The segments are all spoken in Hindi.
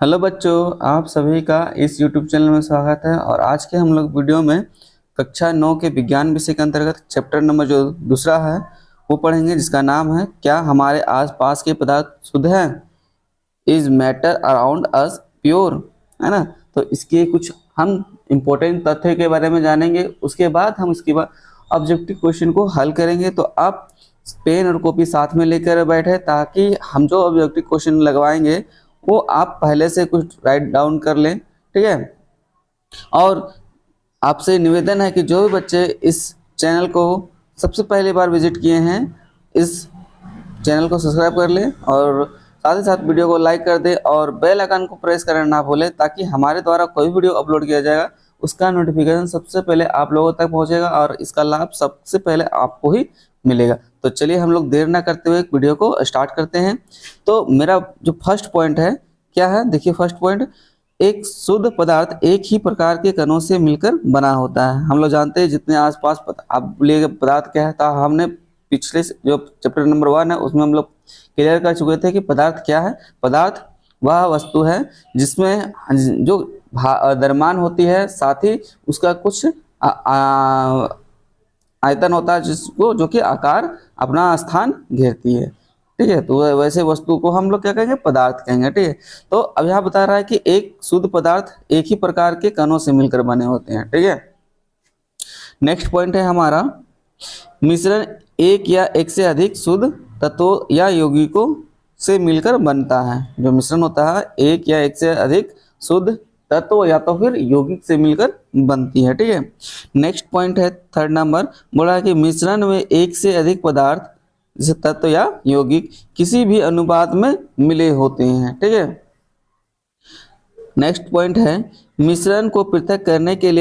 हेलो बच्चों, आप सभी का इस YouTube चैनल में स्वागत है। और आज के हम लोग वीडियो में कक्षा 9 के विज्ञान विषय के अंतर्गत चैप्टर नंबर जो दूसरा है वो पढ़ेंगे, जिसका नाम है क्या हमारे आसपास के पदार्थ शुद्ध हैं, is matter around us pure, है ना। तो इसके कुछ हम इम्पोर्टेंट तथ्य के बारे में जानेंगे। उसके बाद हम इसके बाद ऑब्जेक्टिव क्वेश्चन को हल करेंगे। तो आप पेन और कॉपी साथ में लेकर बैठे ताकि हम जो ऑब्जेक्टिव क्वेश्चन लगवाएंगे वो आप पहले से कुछ राइट डाउन कर लें, ठीक है। और आपसे निवेदन है कि जो भी बच्चे इस चैनल को सबसे पहली बार विजिट किए हैं, इस चैनल को सब्सक्राइब कर लें और साथ ही साथ वीडियो को लाइक कर दें और बेल आइकन को प्रेस करना ना भूलें, ताकि हमारे द्वारा कोई वीडियो अपलोड किया जाएगा उसका नोटिफिकेशन सबसे पहले आप लोगों तक पहुंचेगा और इसका लाभ सबसे पहले आपको ही मिलेगा। तो चलिए हम लोग देर ना करते हुए वीडियो को स्टार्ट करते हैं। तो मेरा जो फर्स्ट पॉइंट है क्या है, देखिए फर्स्ट पॉइंट, एक शुद्ध पदार्थ एक ही प्रकार के कणों से मिलकर बना होता है। हम लोग जानते हैं जितने आसपास आप बोलिएगा पदार्थ क्या है, तो हमने पिछले जो चैप्टर नंबर 1 है उसमें हम लोग क्लियर कर चुके थे कि पदार्थ क्या है। पदार्थ वह वस्तु है जिसमें जो द्रव्यमान होती है, साथ ही उसका कुछ आयतन होता है जिसको जो कि आकार अपना स्थान घेरती है, ठीक है। तो वैसे वस्तु को हम लोग क्या कहेंगे, पदार्थ कहेंगे, ठीक है। तो अब यहाँ बता रहा है कि एक शुद्ध पदार्थ एक ही प्रकार के कणों से मिलकर बने होते हैं, ठीक है। नेक्स्ट पॉइंट है हमारा, मिश्रण एक या एक से अधिक शुद्ध तत्वों या यौगिकों से मिलकर बनता है। जो मिश्रण होता है एक या एक से अधिक शुद्ध तत्व या तो फिर यौगिक से मिलकर बनती है, ठीक है। नेक्स्ट पॉइंट है थर्ड नंबर, बोला है कि मिश्रण में एक से अधिक पदार्थ जैसे तत्व या यौगिक किसी भी अनुपात में मिले होते हैं, ठीक है। नेक्स्ट पॉइंट है, मिश्रण को पृथक करने के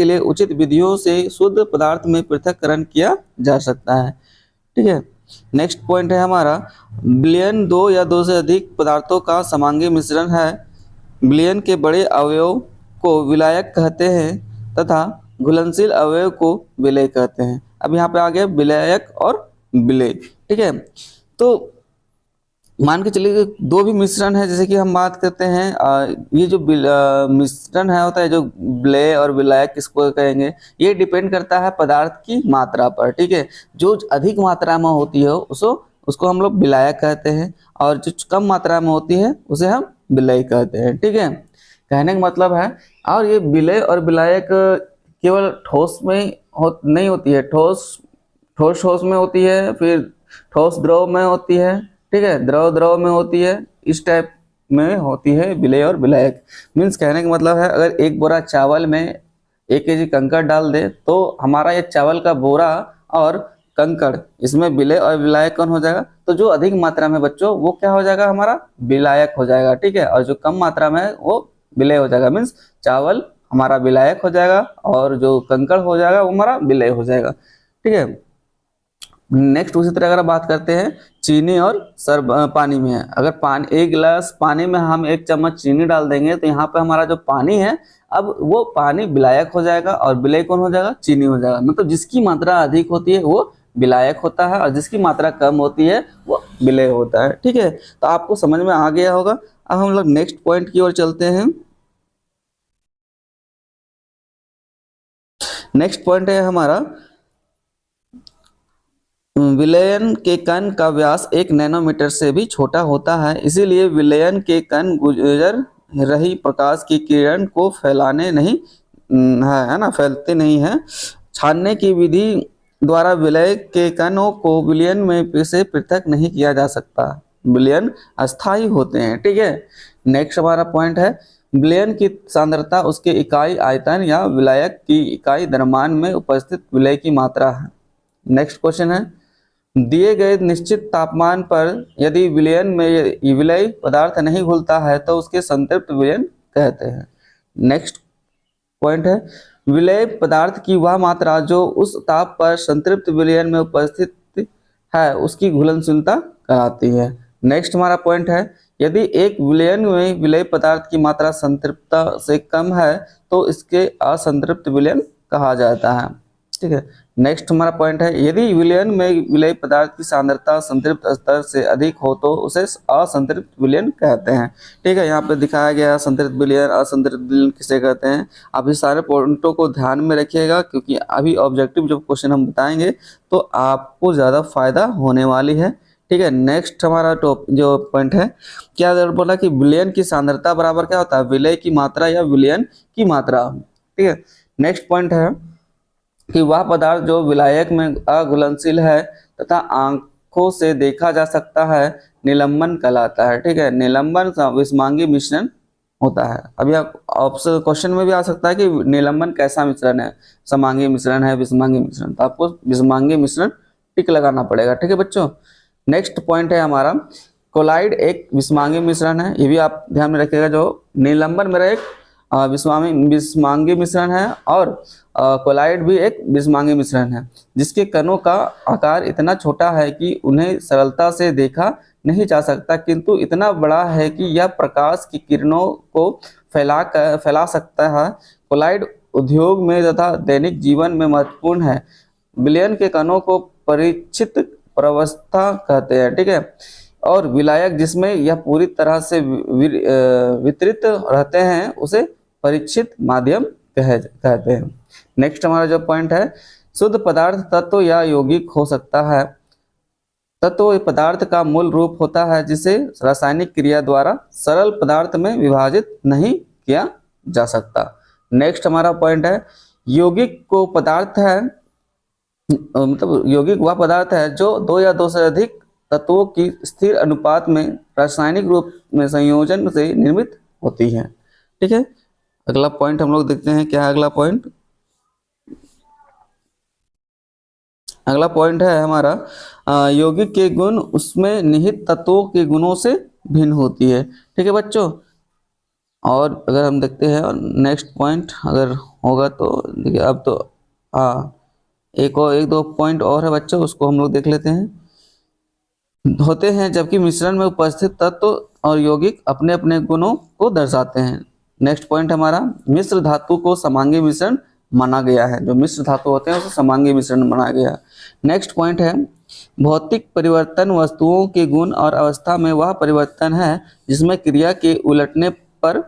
लिए उचित विधियों से शुद्ध पदार्थ में पृथक्करण किया जा सकता है, ठीक है। नेक्स्ट पॉइंट है हमारा, विलयन दो या दो से अधिक पदार्थों का समांगी मिश्रण है। विलयन के बड़े अवयव को विलायक कहते हैं तथा घुलनशील अवयव को विलय कहते हैं। अब यहाँ पे आ गया विलायक और विलय, ठीक है। तो मान के चलिए दो भी मिश्रण है, जैसे कि हम बात करते हैं ये जो मिश्रण है होता है, जो विलय और विलायक किसको कहेंगे, ये डिपेंड करता है पदार्थ की मात्रा पर, ठीक है। जो अधिक मात्रा में होती है उसको हम लोग विलायक कहते हैं और जो कम मात्रा में होती है उसे हम विलय कहते हैं, ठीक है। कहने का मतलब है, और ये विलय और विलायक केवल ठोस में नहीं होती है, ठोस में होती है, फिर ठोस द्रव में होती है, ठीक है, द्रव में होती है, इस टाइप में होती है विलय और विलायक। मीन्स कहने का मतलब है, अगर एक बोरा चावल में 1 केजी कंकड़ डाल दे तो हमारा ये चावल का बोरा और कंकड़ इसमें विलय और विलायक कौन हो जाएगा, तो जो अधिक मात्रा में बच्चों वो क्या हो जाएगा, हमारा विलायक हो जाएगा, ठीक है। और जो कम मात्रा में है वो विलय हो जाएगा। मीन्स चावल हमारा विलायक हो जाएगा और जो कंकड़ हो जाएगा वो हमारा विलय हो जाएगा, ठीक है। नेक्स्ट उसी तरह अगर बात करते हैं चीनी और पानी में है, अगर एक गिलास पानी में हम 1 चम्मच चीनी डाल देंगे तो यहाँ पे हमारा जो पानी है, अब वो पानी विलायक हो जाएगा और विलय कौन हो जाएगा, चीनी हो जाएगा। मतलब जिसकी मात्रा अधिक होती है वो विलायक होता है और जिसकी मात्रा कम होती है वो विलय होता है, ठीक है। तो आपको समझ में आ गया होगा। अब हम लोग नेक्स्ट पॉइंट की ओर चलते हैं। नेक्स्ट पॉइंट है हमारा, विलयन के कण का व्यास 1 नैनोमीटर से भी छोटा होता है, इसीलिए विलयन के कण गुजर रही प्रकाश की किरण को फैलाने नहीं है ना, फैलते नहीं है। छानने की विधि द्वारा विलय के कणों को विलयन में से पृथक नहीं किया जा सकता, विलयन अस्थायी होते हैं, ठीक है। नेक्स्ट हमारा पॉइंट है, विलयन की सांद्रता उसके इकाई आयतन या विलायक की इकाई द्रव्यमान में उपस्थित विलय की मात्रा है। नेक्स्ट क्वेश्चन है, दिए गए निश्चित तापमान पर यदि विलयन में विलय पदार्थ नहीं घुलता है तो उसके संतृप्त विलयन कहते हैं। नेक्स्ट पॉइंट है, विलय पदार्थ की वह मात्रा जो उस ताप पर संतृप्त विलयन में उपस्थित है उसकी घुलनशीलता कहलाती है। नेक्स्ट हमारा पॉइंट है, यदि एक विलयन में विलय पदार्थ की मात्रा संतृप्तता से कम है तो इसके असंतृप्त विलयन कहा जाता है, ठीक है। नेक्स्ट हमारा पॉइंट है, यदि विलयन में विलेय पदार्थ की सांद्रता संतृप्त स्तर से अधिक हो तो उसे असंतृप्त विलयन कहते हैं। ठीक है, यहाँ पे दिखाया गया संतृप्त विलयन, असंतृप्त विलयन किसे कहते हैं। आप इस सारे पॉइंटों को ध्यान में रखिएगा, क्योंकि अभी ऑब्जेक्टिव जो क्वेश्चन हम बताएंगे तो आपको ज़्यादा फायदा होने वाली है। ठीक है, नेक्स्ट हमारा जो पॉइंट है, क्या बोला कि विलयन की सांद्रता बराबर क्या होता है, विलेय की मात्रा या विलयन की मात्रा। ठीक है, नेक्स्ट पॉइंट है कि वह पदार्थ जो विलायक में अघुलनशील है तथा आंखों से देखा जा सकता है निलंबन कहलाता है। ठीक है, निलंबन विषमांगी मिश्रण होता है। अभी आप ऑप्शन क्वेश्चन में भी आ सकता है कि निलंबन कैसा मिश्रण है, समांगी मिश्रण है, विषमांगी मिश्रण, तो आपको विषमांगी मिश्रण टिक लगाना पड़ेगा। ठीक है बच्चों, नेक्स्ट पॉइंट है हमारा, कोलाइड एक विषमांगी मिश्रण है, ये भी आप ध्यान में रखिएगा। जो निलंबन मेरा एक विषमांगी मिश्रण है और कोलाइड भी एक विषमांगी मिश्रण है, जिसके कणों का आकार इतना छोटा है कि उन्हें सरलता से देखा नहीं जा सकता, किंतु इतना बड़ा है कि यह प्रकाश की किरणों को फैला सकता है। कोलाइड उद्योग में तथा दैनिक जीवन में महत्वपूर्ण है। विलयन के कणों को परिचित प्रवस्था कहते हैं। ठीक है, और विलायक जिसमें यह पूरी तरह से वितरित रहते हैं उसे परीक्षित माध्यम कहते हैं। नेक्स्ट हमारा जो पॉइंट है, शुद्ध पदार्थ तत्व या यौगिक हो सकता है। तत्व पदार्थ का मूल रूप होता है जिसे रासायनिक क्रिया द्वारा सरल पदार्थ में विभाजित नहीं किया जा सकता। नेक्स्ट हमारा पॉइंट है, यौगिक को पदार्थ है, मतलब यौगिक वह पदार्थ है जो दो या दो से अधिक तत्वों की स्थिर अनुपात में रासायनिक रूप में संयोजन से निर्मित होती है। ठीक है, अगला पॉइंट हम लोग देखते हैं क्या है अगला पॉइंट। अगला पॉइंट है हमारा यौगिक के गुण उसमें निहित तत्वों के गुणों से भिन्न होती है। ठीक है बच्चों, और अगर हम देखते हैं नेक्स्ट पॉइंट अगर होगा तो देखिए, अब तो एक दो पॉइंट और है बच्चों, उसको हम लोग देख लेते हैं। होते हैं जबकि मिश्रण में उपस्थित तत्व और यौगिक अपने अपने गुणों को दर्शाते हैं। नेक्स्ट पॉइंट हमारा, मिश्र धातु को समांगी मिश्रण माना गया है। जो मिश्र धातु होते हैं उसे समांगी मिश्रण माना गया है। नेक्स्ट पॉइंट है, भौतिक परिवर्तन वस्तुओं के गुण और अवस्था में वह परिवर्तन है जिसमें क्रिया के उलटने पर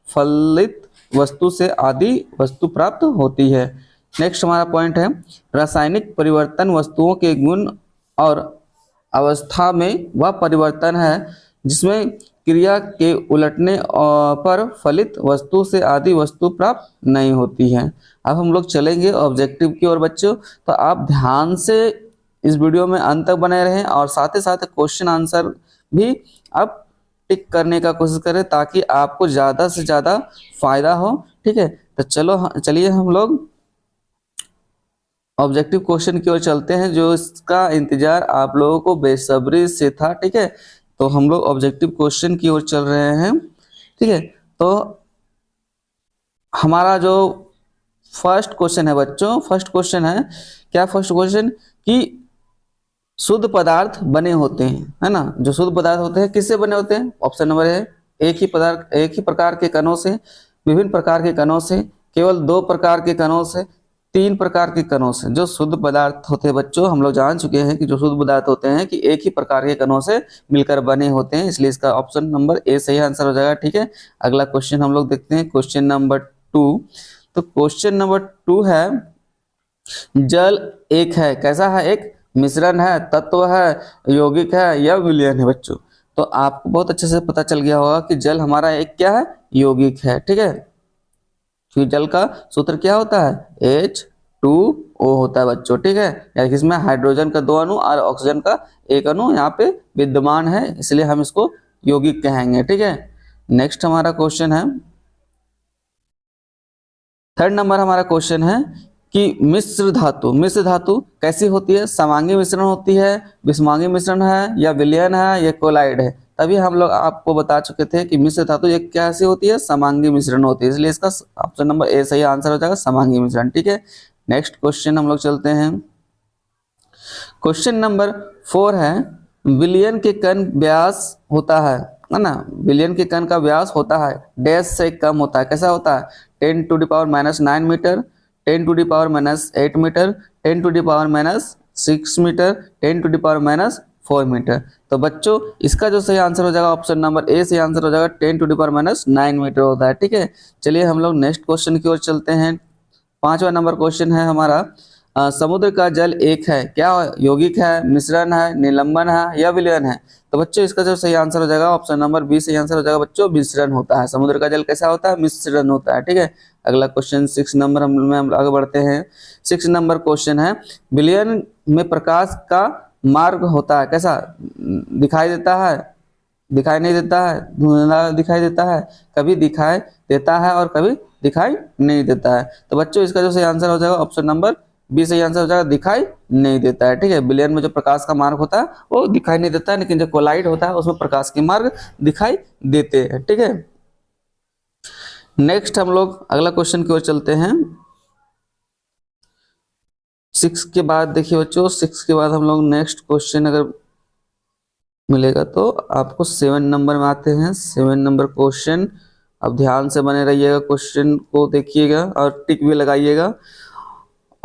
फलित वस्तु से आदि वस्तु प्राप्त होती है। नेक्स्ट हमारा पॉइंट है, रासायनिक परिवर्तन वस्तुओं के गुण और अवस्था में वह परिवर्तन है जिसमें क्रिया के उलटने पर फलित वस्तु से आदि वस्तु प्राप्त नहीं होती है। अब हम लोग चलेंगे ऑब्जेक्टिव की ओर बच्चों, तो आप ध्यान से इस वीडियो में अंत तक बने रहें और साथ ही साथ क्वेश्चन आंसर भी आप टिक करने का कोशिश करें ताकि आपको ज़्यादा से ज़्यादा फायदा हो। ठीक है, तो चलिए हम लोग ऑब्जेक्टिव क्वेश्चन की ओर चलते हैं, जो इसका इंतजार आप लोगों को बेसब्री से था। ठीक है, तो हम लोग ऑब्जेक्टिव क्वेश्चन की ओर चल रहे हैं। ठीक है, तो हमारा जो फर्स्ट क्वेश्चन है बच्चों, फर्स्ट क्वेश्चन है क्या, फर्स्ट क्वेश्चन कि शुद्ध पदार्थ बने होते हैं, है ना। जो शुद्ध पदार्थ होते हैं किससे बने होते हैं, ऑप्शन नंबर है एक ही प्रकार के कणों से, विभिन्न प्रकार के कणों से, केवल दो प्रकार के कणों से, तीन प्रकार के कणों से। जो शुद्ध पदार्थ होते हैं बच्चों, हम लोग जान चुके हैं कि जो शुद्ध पदार्थ होते हैं कि एक ही प्रकार के कणों से मिलकर बने होते हैं, इसलिए इसका ऑप्शन नंबर ए सही आंसर हो जाएगा। ठीक है, अगला क्वेश्चन हम लोग देखते हैं, क्वेश्चन नंबर 2। तो क्वेश्चन नंबर 2 है, जल एक है, कैसा है, एक मिश्रण है, तत्व है, यौगिक है या विलयन है बच्चों। तो आपको बहुत अच्छे से पता चल गया होगा कि जल हमारा एक क्या है, यौगिक है। ठीक है, क्योंकि जल का सूत्र क्या होता है, H2O होता है बच्चों। ठीक है, यानी इसमें हाइड्रोजन का 2 अणु और ऑक्सीजन का 1 अणु यहाँ पे विद्यमान है, इसलिए हम इसको यौगिक कहेंगे। ठीक है, नेक्स्ट हमारा क्वेश्चन है, थर्ड नंबर हमारा क्वेश्चन है कि मिश्र धातु कैसी होती है, समांगी मिश्रण होती है, विषमांगी मिश्रण है या विलयन है या कोलाइड है। तभी हम लोग आपको बता चुके थे कि मिश्र धातु एक कैसी होती है, समांगी मिश्रण होती है, इसलिए इसका ऑप्शन नंबर ए सही आंसर हो जाएगा, समांगी मिश्रण। ठीक है, नेक्स्ट क्वेश्चन हम लोग चलते हैं, क्वेश्चन नंबर 4 है, विलयन के कण व्यास होता है ना, विलयन के कण का व्यास होता है डैश से कम होता है, कैसा होता है, 10⁻⁹ मीटर, 10⁻⁸ मीटर, 10⁻⁶ मीटर, 10⁻⁴ मीटर। तो बच्चों इसका जो सही आंसर हो जाएगा ऑप्शन नंबर ए सही आंसर हो जाएगा 10⁻⁹ मीटर होता है। ठीक है, चलिए हम लोग नेक्स्ट क्वेश्चन की ओर चलते हैं। 5वां नंबर क्वेश्चन है हमारा, समुद्र का जल एक है, क्या यौगिक है, मिश्रण है, निलंबन है या विलयन है? तो बच्चों इसका जो सही आंसर हो जाएगा ऑप्शन नंबर बी सही आंसर हो जाएगा बच्चों, मिश्रण होता है। समुद्र का जल कैसा होता है? मिश्रण होता है। ठीक है, अगला क्वेश्चन 6 नंबर हम आगे बढ़ते हैं। 6 नंबर क्वेश्चन है, विलयन में प्रकाश का मार्ग होता है कैसा? दिखाई देता है, दिखाई नहीं देता है, धुंधला दिखाई देता है, कभी दिखाई देता है और कभी दिखाई नहीं देता है। तो बच्चों इसका जो सही आंसर हो जाएगा ऑप्शन नंबर बी सही आंसर हो जाएगा, दिखाई नहीं देता है। ठीक है, विलयन में जो प्रकाश का मार्ग होता है वो दिखाई नहीं देता है, लेकिन जो कोलाइड होता है उसमें प्रकाश के मार्ग दिखाई देते हैं। ठीक है, नेक्स्ट हम लोग अगला क्वेश्चन की ओर चलते हैं। 6 के बाद देखिए बच्चों, 6 के बाद हम लोग नेक्स्ट क्वेश्चन अगर मिलेगा तो आपको 7 नंबर में आते हैं। 7 नंबर क्वेश्चन, अब ध्यान से बने रहिएगा, क्वेश्चन को देखिएगा और टिक भी लगाइएगा।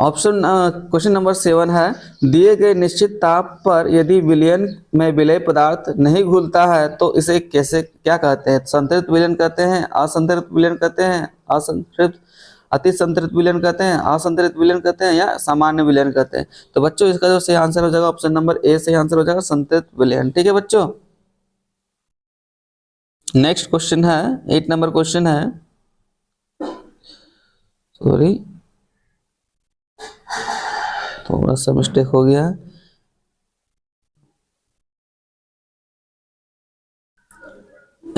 ऑप्शन क्वेश्चन नंबर 7 है, दिए गए निश्चित ताप पर यदि विलयन में विलय पदार्थ नहीं घुलता है तो इसे कैसे क्या कहते हैं? संतृप्त विलयन कहते हैं, असंतृप्त विलयन कहते हैं, असंतृप्त अति संतृप्त विलयन कहते हैं, असंतृप्त विलयन कहते हैं या सामान्य विलयन कहते हैं? तो बच्चों इसका जो सही आंसर हो जाएगा ऑप्शन नंबर ए सही आंसर हो जाएगा, संतृप्त विलयन। ठीक है बच्चों, नेक्स्ट क्वेश्चन है 8 नंबर क्वेश्चन है, सॉरी थोड़ा सा मिस्टेक हो गया।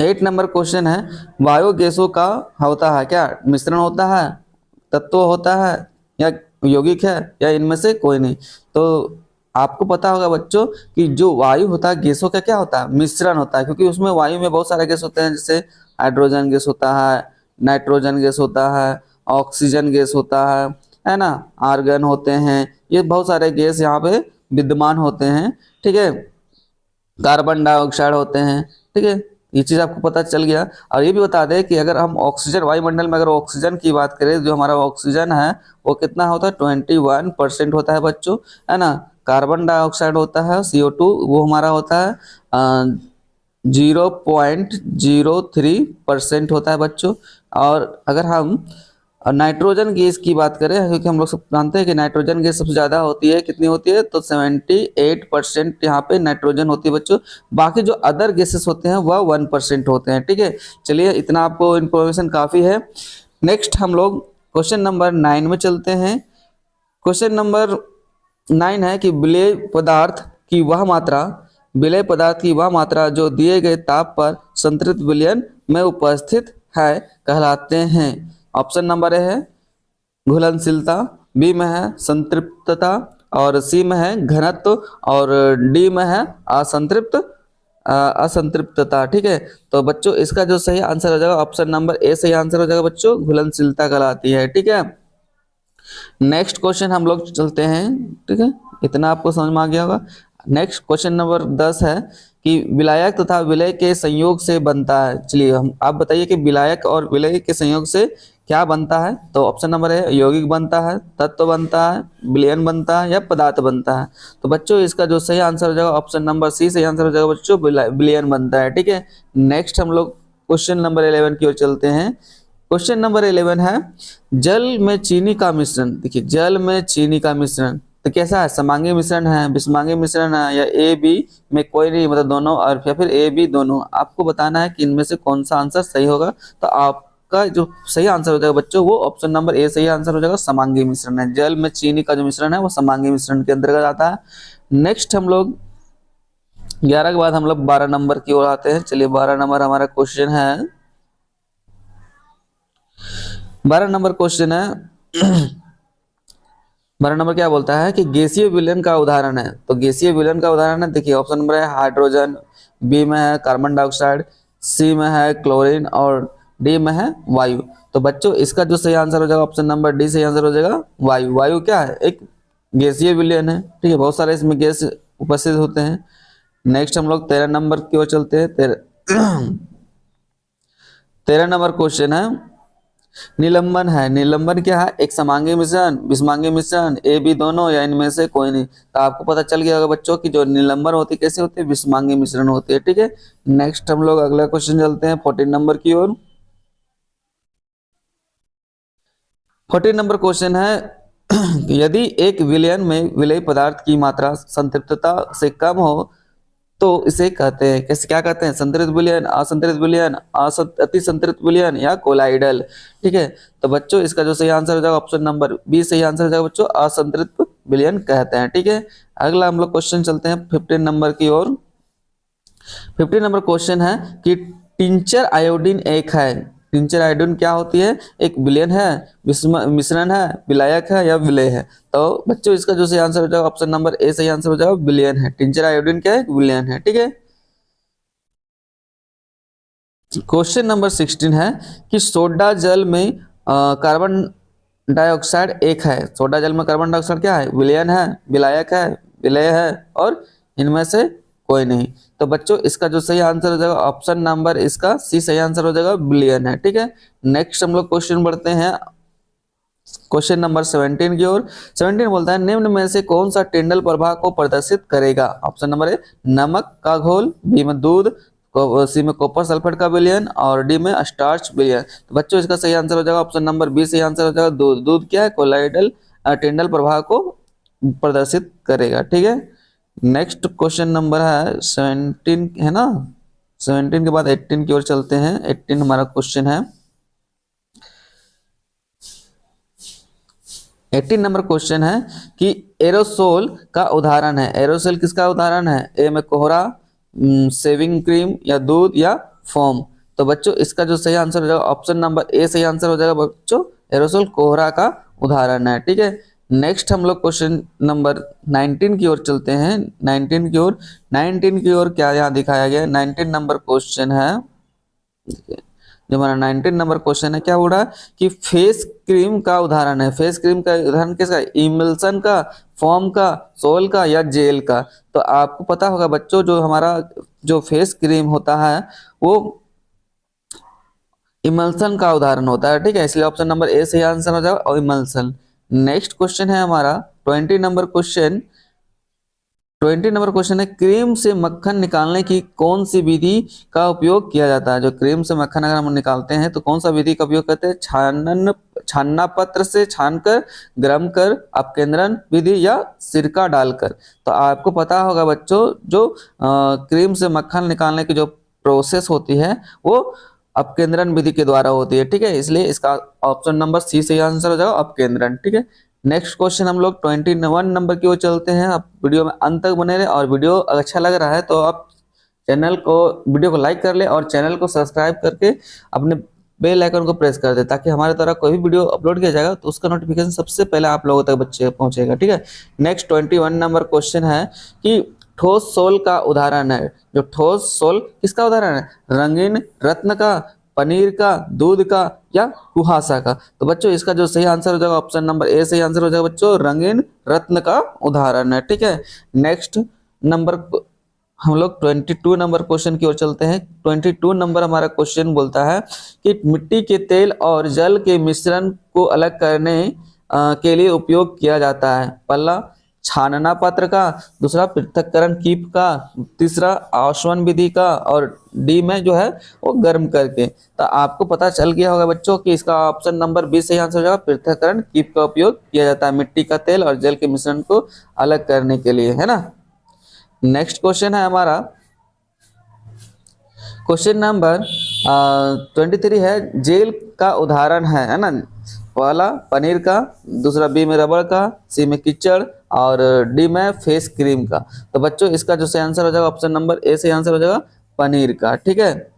8 नंबर क्वेश्चन है, वायु गैसों का होता है क्या? मिश्रण होता है, तत्व होता है या यौगिक है या इनमें से कोई नहीं? तो आपको पता होगा बच्चों कि जो वायु होता है गैसों का क्या होता है? मिश्रण होता है, क्योंकि उसमें वायु में बहुत सारे गैस होते हैं, जैसे हाइड्रोजन गैस होता है, नाइट्रोजन गैस होता है, ऑक्सीजन गैस होता है ना, आर्गन होते हैं, ये बहुत सारे गैस यहाँ पे विद्यमान होते हैं। ठीक है, कार्बन डाइऑक्साइड होते हैं। ठीक है, ये चीज़ आपको पता चल गया। और ये भी बता दें कि अगर हम ऑक्सीजन वायुमंडल में अगर ऑक्सीजन की बात करें, जो हमारा ऑक्सीजन है वो कितना होता है? 21% होता है बच्चों, है ना। कार्बन डाइऑक्साइड होता है CO2, वो हमारा होता है 0.03% होता है बच्चों। और अगर हम नाइट्रोजन गैस की बात करें, क्योंकि हम लोग सब जानते हैं कि नाइट्रोजन गैस सबसे ज़्यादा होती है, कितनी होती है? तो 78% यहाँ पे नाइट्रोजन होती है बच्चों। बाकी जो अदर गैसेस होते हैं वह 1% होते हैं। ठीक है, चलिए इतना आपको इन्फॉर्मेशन काफ़ी है। नेक्स्ट हम लोग क्वेश्चन नंबर 9 में चलते हैं। क्वेश्चन नंबर 9 है कि विलय पदार्थ की वह मात्रा जो दिए गए ताप पर संतृप्त विलयन में उपस्थित है कहलाते हैं। ऑप्शन नंबर ए है घुलनशीलता, बी में है संतृप्तता, और सी में है घनत्व, और डी में है असंतृप्तता। ठीक है, तो बच्चों इसका जो सही आंसर हो जाएगा ऑप्शन नंबर ए सही आंसर हो जाएगा बच्चों, घुलनशीलता कहलाती है। ठीक है, नेक्स्ट क्वेश्चन हम लोग चलते हैं। ठीक है, इतना आपको समझ में आ गया होगा। नेक्स्ट क्वेश्चन नंबर 10 है कि विलायक तथा विलय के संयोग से बनता है। चलिए हम आप बताइए कि विलायक और विलय के संयोग से क्या बनता है? तो ऑप्शन नंबर है यौगिक बनता है, तत्व बनता है, विलयन बनता है या पदार्थ बनता है? तो बच्चों इसका जो सही आंसर हो जाएगा ऑप्शन नंबर सी सही आंसर हो जाएगा बच्चों, विलयन बनता है। ठीक है, नेक्स्ट हम लोग क्वेश्चन नंबर 11 की ओर चलते हैं। क्वेश्चन नंबर 11 है, जल में चीनी का मिश्रण। देखिए जल में चीनी का मिश्रण तो कैसा है? समांगी मिश्रण है, विषमांगी मिश्रण है, या ए बी में कोई नहीं, मतलब दोनों, और या फिर ए बी दोनों? आपको बताना है कि इनमें से कौन सा आंसर सही होगा। तो आपका जो सही आंसर हो जाएगा बच्चों वो ऑप्शन नंबर ए सही आंसर हो जाएगा, समांगी मिश्रण है। जल में चीनी का जो मिश्रण है वो समांगी मिश्रण के अंतर्गत आता है। नेक्स्ट हम लोग 11 के बाद हम लोग 12 नंबर की ओर आते हैं। चलिए 12 नंबर हमारा क्वेश्चन है। 12 नंबर क्वेश्चन है 12 नंबर क्या बोलता है कि गैसीय विलयन का उदाहरण है। तो गैसीय विलयन का उदाहरण है, देखिए ऑप्शन नंबर है हाइड्रोजन, बी में है कार्बन डाइऑक्साइड, सी में है क्लोरीन, और डी में है वायु। तो बच्चों इसका जो सही आंसर हो जाएगा ऑप्शन नंबर डी सही आंसर हो जाएगा, वायु। वायु क्या है? एक गैसीय विलयन है। ठीक है, बहुत सारे इसमें गैस उपस्थित होते हैं। नेक्स्ट हम लोग 13 नंबर की ओर चलते हैं। 13 नंबर क्वेश्चन है निलंबन है। निलंबन क्या है? एक समांगी मिश्रण, विषमांगी मिश्रण, ए बी दोनों, या इनमें से कोई नहीं। तो आपको पता चल गया होगा बच्चों की जो निलंबन होती है कैसे होती है? विषमांगी मिश्रण होती है। ठीक है, नेक्स्ट हम लोग अगला क्वेश्चन चलते हैं 14 नंबर की ओर। 14 नंबर क्वेश्चन है यदि एक विलयन में विलेय पदार्थ की मात्रा संतृप्तता से कम हो तो इसे कहते हैं, कैसे, क्या कहते हैं? संतृप्त विलयन, असंतृप्त विलयन, अति संतृप्त विलयन या कोलाइडल। ठीक है, तो बच्चों इसका जो सही आंसर हो जाएगा ऑप्शन नंबर बी सही आंसर हो जाएगा बच्चों, असंतृप्त विलयन कहते हैं। ठीक है, अगला हम लोग क्वेश्चन चलते हैं 15 नंबर की ओर। 15 नंबर क्वेश्चन है कि टिंचर आयोडीन एक है। टिंचर आयोडीन क्या होती है? एक विलयन है, मिश्रण है, विलायक है या विलेय है? तो बच्चों इसका जो सही आंसर हो जाएगा ऑप्शन नंबर ए सही आंसर हो जाएगा, विलयन है। टिंचर आयोडीन क्या है? विलयन है। ठीक है, क्वेश्चन नंबर 16 है कि सोडा जल में कार्बन डाइऑक्साइड एक है। सोडा जल में कार्बन डाइऑक्साइड क्या है? विलयन है, विलायक है, विलेय है, और इनमें से कोई नहीं। तो बच्चों इसका जो सही आंसर हो जाएगा ऑप्शन नंबर इसका सी सही आंसर हो जाएगा, विलयन है। ठीक है, नेक्स्ट हम लोग क्वेश्चन बढ़ते हैं क्वेश्चन नंबर 17 की ओर। 17 बोलता है निम्न में से कौन सा टिंडल प्रभाव को प्रदर्शित करेगा? ऑप्शन नंबर ए नमक का घोल, बी में दूध, सी में कॉपर सल्फेट का विलयन, और डी में स्टार्च विलयन। तो बच्चों इसका सही आंसर हो जाएगा ऑप्शन नंबर बी सही आंसर हो जाएगा, दूध। दूध क्या है? कोलाइडल टिंडल प्रभाव को प्रदर्शित करेगा। ठीक है, नेक्स्ट क्वेश्चन नंबर है 17 है ना, 17 के बाद 18 की ओर चलते हैं। 18 हमारा क्वेश्चन है, 18 नंबर क्वेश्चन है कि एरोसोल का उदाहरण है। एरोसोल किसका उदाहरण है? ए में कोहरा, शेविंग क्रीम, या दूध, या फोम। तो बच्चों इसका जो सही आंसर हो जाएगा ऑप्शन नंबर ए सही आंसर हो जाएगा बच्चों, एरोसोल कोहरा का उदाहरण है। ठीक है, नेक्स्ट हम लोग क्वेश्चन नंबर 19 की ओर चलते हैं। 19 की ओर, 19 की ओर क्या यहाँ दिखाया गया है? 19 नंबर क्वेश्चन है, जो हमारा 19 नंबर क्वेश्चन है, क्या हो रहा है कि फेस क्रीम का उदाहरण है। फेस क्रीम का उदाहरण किसका? इमल्सन का, फोम का, सोल का, या जेल का? तो आपको पता होगा बच्चों जो हमारा जो फेस क्रीम होता है वो इमल्सन का उदाहरण होता है। ठीक है, इसलिए ऑप्शन नंबर ए सही आंसर हो जाएगा, और इमल्सन। नेक्स्ट क्वेश्चन है हमारा 20 नंबर क्वेश्चन। 20 नंबर क्वेश्चन है क्रीम से मक्खन निकालने की कौन सी विधि का उपयोग किया जाता है? जो क्रीम से मक्खन अगर हम निकालते हैं तो कौन सा विधि का उपयोग करते हैं? छानना पत्र से छानकर, गर्म कर, अपकेंद्रण विधि, या सिरका डालकर? तो आपको पता होगा बच्चों जो क्रीम से मक्खन निकालने की जो प्रोसेस होती है वो अपकेंद्रण विधि के द्वारा होती है। ठीक है, इसलिए इसका ऑप्शन नंबर सी सही आंसर हो जाएगा, अपकेंद्रण। ठीक है, नेक्स्ट क्वेश्चन हम लोग 21 नंबर की ओर चलते हैं। आप वीडियो में अंत तक बने रहे, और वीडियो अच्छा लग रहा है तो आप वीडियो को लाइक कर ले और चैनल को सब्सक्राइब करके अपने बेल आइकन को प्रेस कर दे, ताकि हमारे द्वारा कोई भी वीडियो अपलोड किया जाएगा तो उसका नोटिफिकेशन सबसे पहले आप लोगों तक बच्चे पहुंचेगा। ठीक है, नेक्स्ट 21 नंबर क्वेश्चन है कि ठोस सोल का उदाहरण है। जो ठोस सोल किसका उदाहरण है? रंगीन रत्न का, पनीर का, दूध का, या कुहासा का? तो बच्चों इसका जो सही आंसर हो जाएगा ऑप्शन नंबर ए सही आंसर हो जाएगा बच्चों, रंगीन रत्न का उदाहरण है। ठीक है, नेक्स्ट नंबर हम लोग 22 नंबर क्वेश्चन की ओर चलते हैं। 22 नंबर हमारा क्वेश्चन बोलता है कि मिट्टी के तेल और जल के मिश्रण को अलग करने के लिए उपयोग किया जाता है। पहला छानना पात्र का, दूसरा पृथक्करण कीप का, तीसरा आश्वन विधि का, और डी में जो है वो गर्म करके। तो आपको पता चल गया होगा बच्चों कि इसका ऑप्शन नंबर बी सही आंसर हो जाएगा, पृथक्करण कीप का उपयोग किया जाता है मिट्टी का तेल और जल के मिश्रण को अलग करने के लिए, है ना। नेक्स्ट क्वेश्चन है हमारा क्वेश्चन नंबर 23 है, जेल का उदाहरण है ना। पहला पनीर का, दूसरा बी में रबड़ का, सी में कीचड़, और डी में फेस क्रीम का। तो बच्चों इसका जो सही आंसर हो जाएगा ऑप्शन नंबर ए सही आंसर हो जाएगा, पनीर का। ठीक है,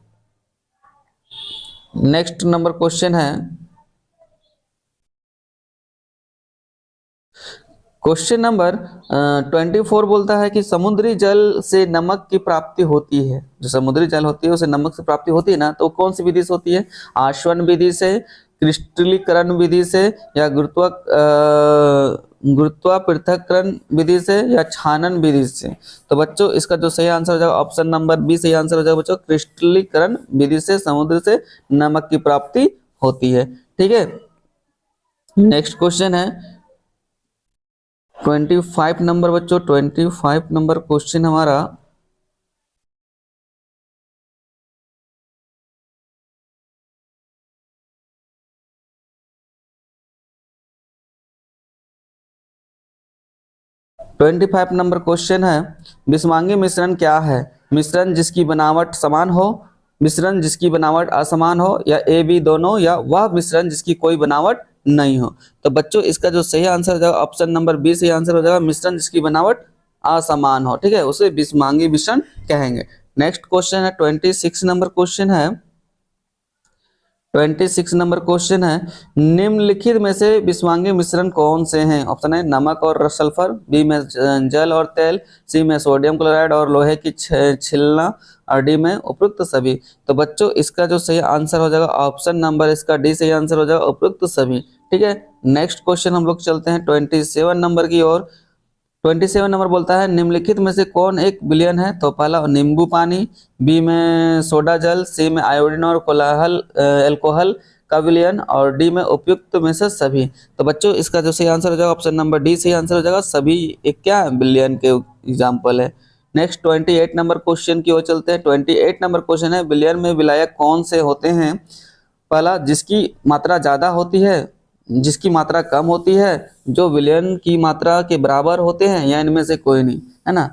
नेक्स्ट नंबर क्वेश्चन है क्वेश्चन नंबर 24 बोलता है कि समुद्री जल से नमक की प्राप्ति होती है। जो समुद्री जल होती है उसे नमक से प्राप्ति होती है ना, तो कौन सी विधि से होती है? आश्वन विधि से, क्रिस्टलीकरण विधि से, या गुरुत्वा पृथक्करण विधि से, या छानन विधि से? तो बच्चों इसका जो सही आंसर हो जाएगा ऑप्शन नंबर बी सही आंसर हो जाएगा बच्चों, क्रिस्टलीकरण विधि से समुद्र से नमक की प्राप्ति होती है। ठीक है। नेक्स्ट क्वेश्चन है 25 नंबर बच्चों, 25 नंबर क्वेश्चन हमारा, ट्वेंटी फाइव नंबर क्वेश्चन है, विषमांगी मिश्रण क्या है? मिश्रण जिसकी बनावट समान हो, मिश्रण जिसकी बनावट असमान हो, या ए बी दोनों, या वह मिश्रण जिसकी कोई बनावट नहीं हो। तो बच्चों इसका जो सही आंसर हो जाएगा ऑप्शन नंबर बी सही आंसर हो जाएगा, मिश्रण जिसकी बनावट असमान हो। ठीक है, उसे विषमांगी मिश्रण कहेंगे। नेक्स्ट क्वेश्चन है 26 नंबर क्वेश्चन है, 26 नंबर क्वेश्चन है, निम्नलिखित में से विषमांगी मिश्रण कौन से हैं? ऑप्शन है नमक और सल्फर, बी में जल और तेल, सी में सोडियम क्लोराइड और लोहे की छिलना, और डी में उपयुक्त सभी। तो बच्चों इसका जो सही आंसर हो जाएगा ऑप्शन नंबर इसका डी सही आंसर हो जाएगा, उपयुक्त सभी। ठीक है, नेक्स्ट क्वेश्चन हम लोग चलते हैं 27 नंबर की ओर। 27 नंबर बोलता है निम्नलिखित में से कौन एक विलयन है? तो पहला नींबू पानी, बी में सोडा जल, सी में आयोडीन और कोलाहल एल्कोहल का विलयन, और डी में उपयुक्त में से सभी। तो बच्चों इसका जो सही आंसर हो जाएगा ऑप्शन नंबर डी सही आंसर हो जाएगा, सभी एक क्या विलयन के एग्जाम्पल है। नेक्स्ट 28 नंबर क्वेश्चन की ओर चलते हैं। 28 नंबर क्वेश्चन है, विलयन में विलायक कौन से होते हैं? पहला जिसकी मात्रा ज्यादा होती है, जिसकी मात्रा कम होती है, जो विलयन की मात्रा के बराबर होते हैं, या इनमें से कोई नहीं, है ना।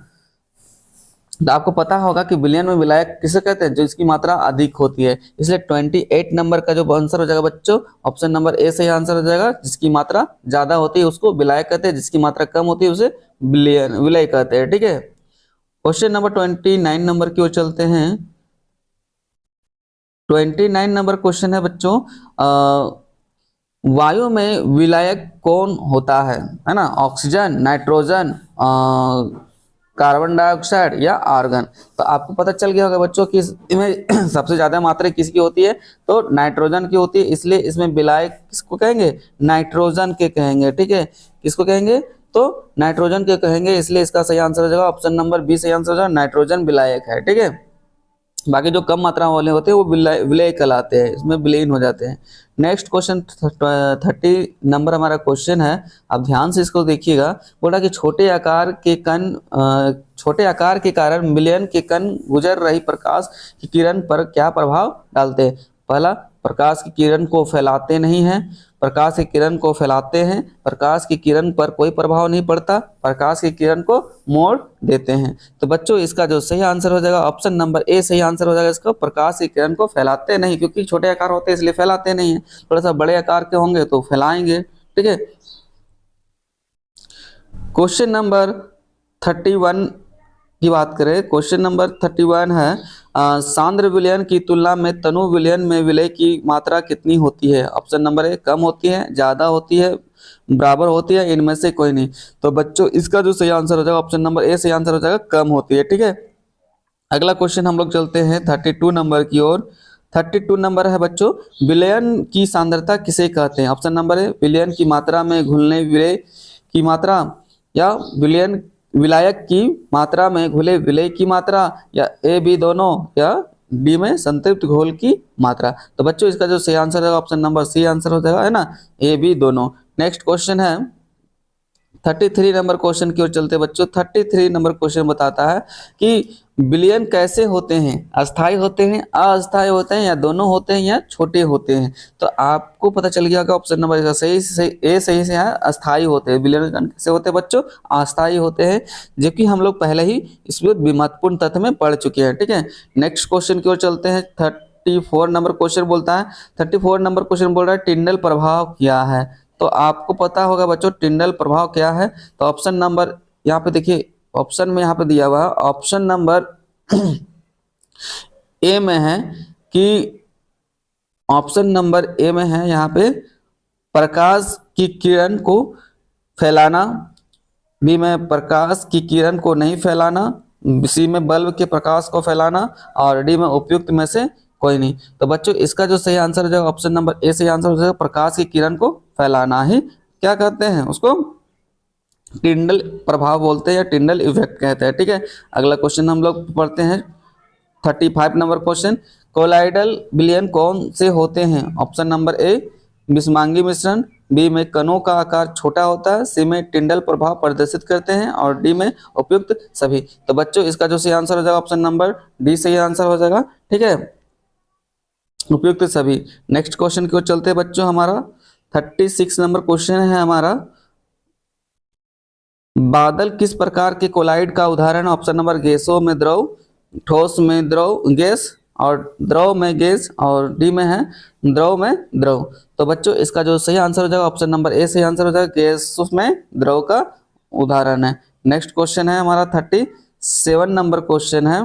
तो आपको पता होगा कि विलयन में विलायक किसे कहते हैं? जो इसकी मात्रा अधिक होती है। इसलिए 28 नंबर का जो आंसर हो जाएगा बच्चों ऑप्शन नंबर ए सही आंसर हो जाएगा, जिसकी मात्रा ज्यादा होती है उसको विलायक कहते हैं, जिसकी मात्रा कम होती है उसे विलय कहते हैं। ठीक है, क्वेश्चन नंबर 29 नंबर की ओर चलते हैं। 29 नंबर क्वेश्चन है बच्चों, वायु में विलायक कौन होता है ना? ऑक्सीजन, नाइट्रोजन, कार्बन डाइऑक्साइड या आर्गन। तो आपको पता चल गया होगा बच्चों कि इसमें सबसे ज्यादा मात्रा किसकी होती है? तो नाइट्रोजन की होती है, इसलिए इसमें विलायक किसको कहेंगे? नाइट्रोजन के कहेंगे। ठीक है, किसको कहेंगे? तो नाइट्रोजन के कहेंगे, इसलिए इसका सही आंसर हो जाएगा ऑप्शन नंबर बी सही आंसर हो जाएगा, नाइट्रोजन विलायक है। ठीक है, बाकी जो कम मात्रा वाले होते हैं वो विलय कहलाते हैं, इसमें विलीन हो जाते हैं। नेक्स्ट क्वेश्चन 30 नंबर हमारा क्वेश्चन है, आप ध्यान से इसको देखिएगा। बोला कि छोटे आकार के कारण विलयन के कण गुजर रही प्रकाश की किरण पर क्या प्रभाव डालते हैं? पहला, प्रकाश की किरण को फैलाते नहीं हैं, प्रकाश की किरण को फैलाते हैं, प्रकाश की किरण पर कोई प्रभाव नहीं पड़ता, प्रकाश की किरण को मोड़ देते हैं। तो बच्चों इसका जो सही आंसर हो जाएगा ऑप्शन नंबर ए सही आंसर हो जाएगा इसका, प्रकाश की किरण को फैलाते नहीं, क्योंकि छोटे आकार होते हैं इसलिए फैलाते नहीं है, थोड़ा सा बड़े आकार के होंगे तो फैलाएंगे। ठीक है, क्वेश्चन नंबर 31 की बात करें, क्वेश्चन नंबर 31 है, सांद्र विलयन की तुलना में तनु विलयन में विलय की मात्रा कितनी होती है? ऑप्शन नंबर ए कम होती है, ज्यादा होती है, बराबर होती है, इनमें से कोई नहीं। तो बच्चों इसका जो सही आंसर हो जाएगा ऑप्शन नंबर ए सही आंसर हो जाएगा, कम होती है। ठीक है, अगला क्वेश्चन हम लोग चलते हैं 32 नंबर की ओर। 32 नंबर है बच्चों, विलयन की सांद्रता किसे कहते हैं? ऑप्शन नंबर ए विलयन की मात्रा में घुलने विलय की मात्रा, या विलायक की मात्रा में घुले विलय की मात्रा, या ए बी दोनों, या डी में संतृप्त घोल की मात्रा। तो बच्चों इसका जो सही आंसर है ऑप्शन नंबर सी आंसर हो जाएगा, है ना, ए बी दोनों। नेक्स्ट क्वेश्चन है 33 नंबर क्वेश्चन की ओर चलते बच्चों। 33 नंबर क्वेश्चन बताता है कि विलयन कैसे होते हैं? अस्थाई होते हैं, अस्थाई होते हैं, या दोनों होते हैं, या छोटे होते हैं? तो आपको पता चल गया कि ऑप्शन नंबर सही ए सही से है, अस्थाई होते हैं। विलयन कैसे होते हैं बच्चों? अस्थाई होते हैं, जबकि हम लोग पहले ही इसमें महत्वपूर्ण तथ्य में पढ़ चुके हैं। ठीक है, नेक्स्ट क्वेश्चन की ओर चलते हैं। 34 नंबर क्वेश्चन बोलता है, 34 नंबर क्वेश्चन बोल रहा है टिंडल प्रभाव क्या है? तो आपको पता होगा बच्चों टिंडल प्रभाव क्या है। तो ऑप्शन नंबर यहाँ पे देखिए, ऑप्शन में यहाँ पे दिया हुआ है, ऑप्शन नंबर ए में है कि ऑप्शन नंबर ए में है यहाँ पे प्रकाश की किरण को फैलाना, बी में प्रकाश की किरण को नहीं फैलाना, सी में बल्ब के प्रकाश को फैलाना, और डी में उपयुक्त में से कोई नहीं। तो बच्चों इसका जो सही आंसर हो जाएगा ऑप्शन नंबर ए सही आंसर हो जाएगा, प्रकाश की किरण को फैलाना ही क्या कहते हैं? उसको टिंडल प्रभाव बोलते हैं, या टिंडल इफेक्ट कहते हैं। ठीक है, अगला क्वेश्चन हम लोग पढ़ते हैं 35 नंबर क्वेश्चन, कोलाइडल विलयन कौन से होते हैं? ऑप्शन नंबर ए विषमांगी मिश्रण, बी में कणों का आकार छोटा होता है, सी में टिंडल प्रभाव प्रदर्शित करते हैं और डी में उपयुक्त सभी। तो बच्चों इसका जो सही आंसर हो जाएगा ऑप्शन नंबर डी सही आंसर हो जाएगा। ठीक है, उपयुक्त सभी। नेक्स्ट क्वेश्चन की ओर चलते हैं बच्चों, हमारा 36 नंबर क्वेश्चन है हमारा, बादल किस प्रकार के कोलाइड का उदाहरण है? ऑप्शन नंबर गैसों में द्रव, ठोस में द्रव गैस और द्रव में गैस और डी में है द्रव में द्रव। तो बच्चों इसका जो सही आंसर हो जाएगा ऑप्शन नंबर ए सही आंसर हो जाएगा, गैस में द्रव का उदाहरण है। नेक्स्ट क्वेश्चन है हमारा 37 नंबर क्वेश्चन है,